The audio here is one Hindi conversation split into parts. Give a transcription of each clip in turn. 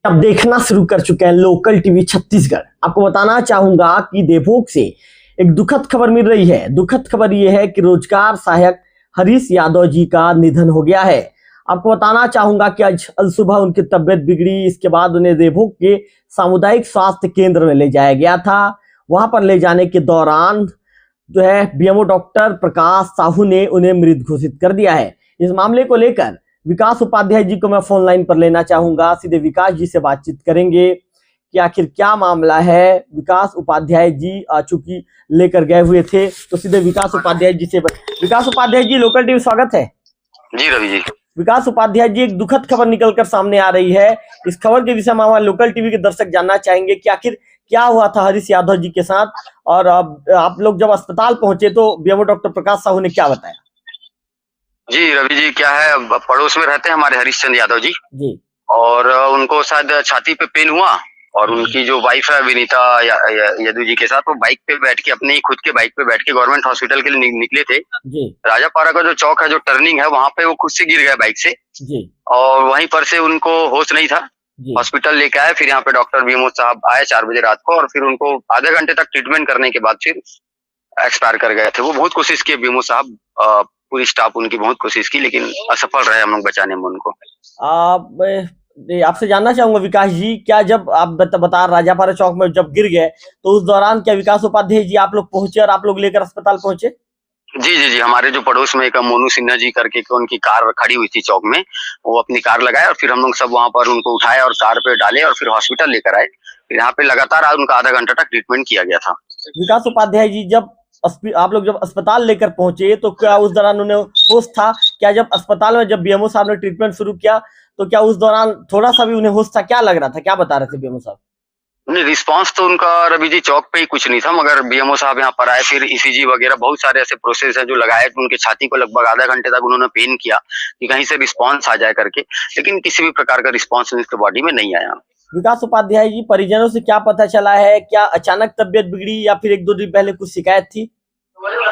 अब देखना शुरू कर चुके हैं लोकल टीवी छत्तीसगढ़। आपको बताना चाहूंगा कि देवभोग से एक दुखद खबर मिल रही है। दुखद खबर यह है कि रोजगार सहायक हरीश यादव जी का निधन हो गया है। आपको बताना चाहूंगा कि आज सुबह उनकी तबियत बिगड़ी। इसके बाद उन्हें देवभोग के सामुदायिक स्वास्थ्य केंद्र में ले जाया गया था। वहां पर ले जाने के दौरान जो है बीएमओ डॉक्टर प्रकाश साहू ने उन्हें मृत घोषित कर दिया है। इस मामले को लेकर विकास उपाध्याय जी को मैं फोन लाइन पर लेना चाहूंगा। सीधे विकास जी से बातचीत करेंगे कि आखिर क्या मामला है। विकास उपाध्याय जी चूंकि लेकर गए हुए थे तो सीधे विकास उपाध्याय जी से विकास उपाध्याय जी, लोकल टीवी स्वागत है। जी रवि जी। विकास उपाध्याय जी, एक दुखद खबर निकलकर सामने आ रही है। इस खबर के विषय में हमारे लोकल टीवी के दर्शक जानना चाहेंगे कि आखिर क्या हुआ था हरीश यादव जी के साथ, और अब आप लोग जब अस्पताल पहुंचे तो बीएमओ डॉक्टर प्रकाश साहू ने क्या बताया? जी रवि जी, क्या है, पड़ोस में रहते हैं हमारे हरीशचंद्र यादव जी जी। और उनको शायद छाती पे पेन हुआ और उनकी जो वाइफ है विनीता यादव जी के साथ वो बाइक पे बैठ के, अपने खुद के बाइक पे बैठ के गवर्नमेंट हॉस्पिटल के लिए निकले थे। जी। राजापारा का जो चौक है, जो टर्निंग है, वहां पे वो खुद से गिर गए बाइक से। जी। और वहीं पर से उनको होश नहीं था। हॉस्पिटल लेके आए, फिर यहाँ पे डॉक्टर बीएमओ साहब आए 4 बजे रात को और फिर उनको आधे घंटे तक ट्रीटमेंट करने के बाद फिर एक्सपायर कर गए थे। वो बहुत कोशिश की बीएमओ साहब, पूरी स्टाफ उनकी बहुत कोशिश की, लेकिन असफल रहे हम लोग बचाने में उनको। आपसे जानना चाहूंगा विकास जी, क्या जब आप बता राजापारा चौक में जब गिर गए तो उस दौरान क्या विकास उपाध्याय जी आप लोग पहुंचे और आप लोग लेकर अस्पताल पहुंचे? जी जी जी, हमारे जो पड़ोस में एक मोनू सिन्हा जी करके उनकी कार खड़ी हुई थी चौक में, वो अपनी कार लगाए और फिर हम लोग सब वहां पर उनको उठाए और कार पे डाले और फिर हॉस्पिटल लेकर आए। फिर यहाँ पे लगातार उनका आधा घंटा तक ट्रीटमेंट किया गया था। विकास उपाध्याय जी, जब आप लोग जब अस्पताल लेकर पहुंचे तो क्या उस दौरान उन्हें होश था? क्या जब अस्पताल में जब बीएमओ साहब ने ट्रीटमेंट शुरू किया तो क्या उस दौरान थोड़ा सा भी उन्हें होश था? क्या लग रहा था, क्या बता रहे थे बीएमओ साहब? नहीं, रिस्पांस तो उनका रवि जी चौक पे ही कुछ नहीं था, मगर बीएमओ साहब यहाँ पर आए, फिर ईसीजी वगैरह बहुत सारे ऐसे प्रोसेस हैं जो लगाए। उनके छाती को लगभग आधा घंटे तक उन्होंने पेन किया कि कहीं से रिस्पांस आ जाए करके, लेकिन किसी भी प्रकार का रिस्पांस उनके बॉडी में नहीं आया। विकास उपाध्याय जी, परिजनों से क्या पता चला है? क्या अचानक तबियत बिगड़ी या फिर 1-2 दिन पहले कुछ शिकायत थी?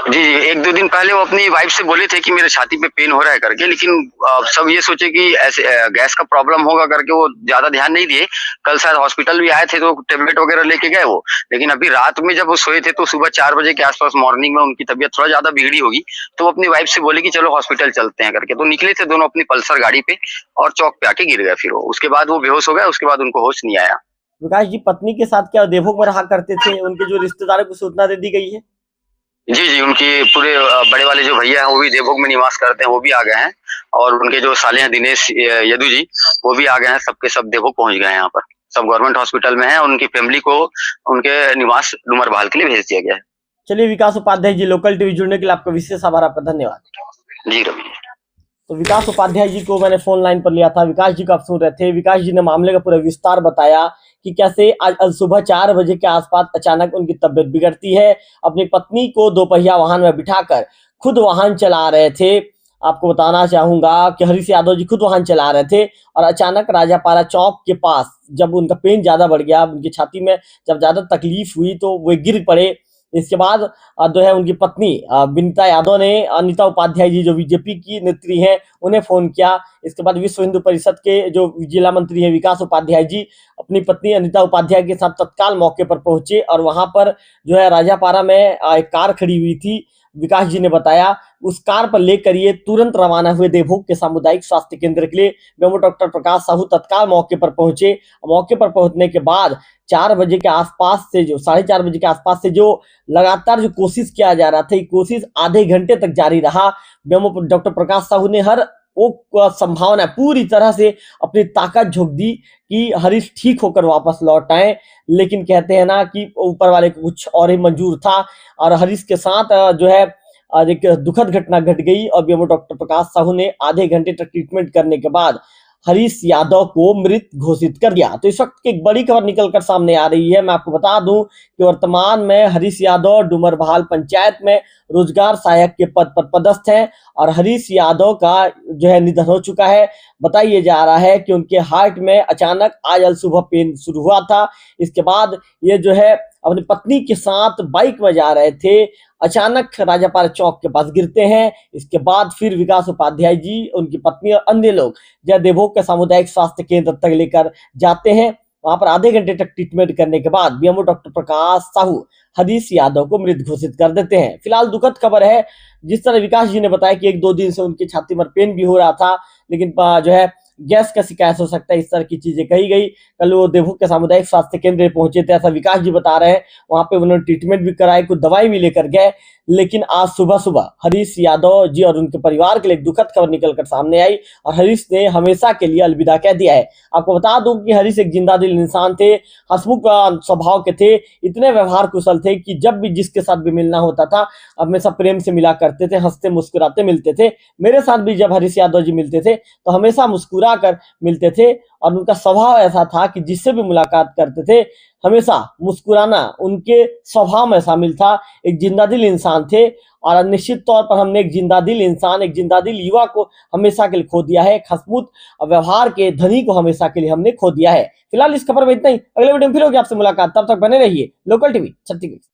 जी जी, 1-2 दिन पहले वो अपनी वाइफ से बोले थे कि मेरे छाती पे पेन हो रहा है करके, लेकिन सब ये सोचे कि ऐसे गैस का प्रॉब्लम होगा करके वो ज्यादा ध्यान नहीं दिए। कल शायद हॉस्पिटल भी आए थे तो टेबलेट वगैरह लेके गए वो, लेकिन अभी रात में जब वो सोए थे तो सुबह 4 बजे के आसपास मॉर्निंग में उनकी तबीयत थोड़ा ज्यादा बिगड़ी होगी, तो वो अपनी वाइफ से बोले कि चलो हॉस्पिटल चलते हैं करके। तो निकले थे दोनों अपनी पल्सर गाड़ी पे और चौक पे आके गिर गए। फिर वो उसके बाद वो बेहोश हो गए, उसके बाद उनको होश नहीं आया। विकास जी, पत्नी के साथ क्या देवभोग में रहा करते थे? उनके जो रिश्तेदारों को सूचना दे दी गई है? जी जी, उनकी पूरे बड़े वाले जो भैया हैं वो भी देवभोग में निवास करते हैं, वो भी आ गए हैं। और उनके जो साले हैं दिनेश यदु जी, वो भी आ गए हैं। सबके सब देवभोग पहुंच गए हैं। यहाँ पर सब गवर्नमेंट हॉस्पिटल में हैं। उनकी फैमिली को उनके निवास डूमरभाल के लिए भेज दिया गया है। चलिए विकास उपाध्याय जी, लोकल टीवी जुड़ने के लिए आपका विशेष आभार, आपका धन्यवाद। जी रवि। तो विकास उपाध्याय जी को मैंने फोन लाइन पर लिया था। विकास जी को आप सुन रहे थे। विकास जी ने मामले का पूरा विस्तार बताया कि कैसे आज सुबह 4 बजे के आसपास अचानक उनकी तबियत बिगड़ती है। अपनी पत्नी को दोपहिया वाहन में बिठाकर खुद वाहन चला रहे थे। आपको बताना चाहूंगा कि हरीश यादव जी खुद वाहन चला रहे थे और अचानक राजापारा चौक के पास जब उनका पेन ज्यादा बढ़ गया, उनकी छाती में जब ज्यादा तकलीफ हुई तो वे गिर पड़े। इसके बाद जो है उनकी पत्नी विनीता यादव ने अनिता उपाध्याय जी जो बीजेपी की नेत्री हैं उन्हें फोन किया। इसके बाद विश्व हिंदू परिषद के जो जिला मंत्री हैं विकास उपाध्याय जी अपनी पत्नी अनिता उपाध्याय के साथ तत्काल मौके पर पहुंचे और वहां पर जो है राजापारा में एक कार खड़ी हुई थी। विकास जी ने बताया उस कार पर लेकर ये तुरंत रवाना हुए देवभोग के सामुदायिक स्वास्थ्य केंद्र के लिए। बीएमओ डॉक्टर प्रकाश साहू तत्काल मौके पर पहुंचे। मौके पर पहुंचने के बाद 4 बजे के आसपास से जो 4:30 बजे के आसपास से जो लगातार जो कोशिश किया जा रहा था, ये कोशिश आधे घंटे तक जारी रहा। बीएमओ डॉक्टर प्रकाश साहू ने हर वो संभावना पूरी तरह से अपनी ताकत झोंक दी कि हरीश ठीक होकर वापस लौट आए, लेकिन कहते हैं ना कि ऊपर वाले को कुछ और ही मंजूर था और हरीश के साथ जो है एक दुखद घटना घट गई और बीएमओ डॉक्टर प्रकाश साहू ने आधे घंटे तक ट्रीटमेंट करने के बाद हरीश यादव को मृत घोषित कर दिया। तो इस वक्त एक बड़ी खबर निकलकर सामने आ रही है। मैं आपको बता दूं कि वर्तमान में हरीश यादव डूमरभाल पंचायत में रोजगार सहायक के पद पर पदस्थ हैं और हरीश यादव का जो है निधन हो चुका है। बताइए जा रहा है कि उनके हार्ट में अचानक आज सुबह पेन शुरू हुआ था। इसके बाद ये जो है अपनी पत्नी के साथ बाइक में जा रहे थे, अचानक राजापार चौक के पास गिरते हैं। इसके बाद फिर विकास उपाध्याय जी, उनकी पत्नी और अन्य लोग जयदेव भोग के सामुदायिक स्वास्थ्य केंद्र तक लेकर जाते हैं। वहां पर आधे घंटे तक ट्रीटमेंट करने के बाद बीएमओ डॉक्टर प्रकाश साहू हरीश यादव को मृत घोषित कर देते हैं। फिलहाल दुखद खबर है, जिस तरह विकास जी ने बताया कि 1-2 दिन से उनकी छाती में पेन भी हो रहा था, लेकिन जो है गैस का शिकायत हो सकता है, इस तरह की चीजें कही गई। कल वो देवभोग के सामुदायिक स्वास्थ्य केंद्र पहुंचे थे, ऐसा विकास जी बता रहे हैं। वहां पे उन्होंने ट्रीटमेंट भी कराई, कुछ दवाई भी लेकर गए, लेकिन आज सुबह सुबह हरीश यादव जी और उनके परिवार के लिए एक दुखद खबर निकलकर सामने आई और हरीश ने हमेशा के लिए अलविदा कह दिया है। आपको बता दूं कि हरीश एक जिंदा दिल इंसान थे, हंसमुख स्वभाव के थे, इतने व्यवहार कुशल थे कि जब भी जिसके साथ भी मिलना होता था हमेशा प्रेम से मिला करते थे, हंसते मुस्कुराते मिलते थे। मेरे साथ भी जब हरीश यादव जी मिलते थे तो हमेशा मुस्कुरा कर मिलते थे और उनका स्वभाव ऐसा था कि जिससे भी मुलाकात करते थे हमेशा मुस्कुराना उनके स्वभाव में शामिल था। एक जिंदादिल इंसान थे और निश्चित तौर पर हमने एक जिंदादिल इंसान, एक जिंदादिल युवा को हमेशा के लिए खो दिया है। हंसमुख व्यवहार के धनी को हमेशा के लिए हमने खो दिया है। फिलहाल इस खबर में इतना ही। अगले वीडियो में फिर होगी आपसे मुलाकात, तब तक बने रहिए लोकल टीवी छत्तीसगढ़।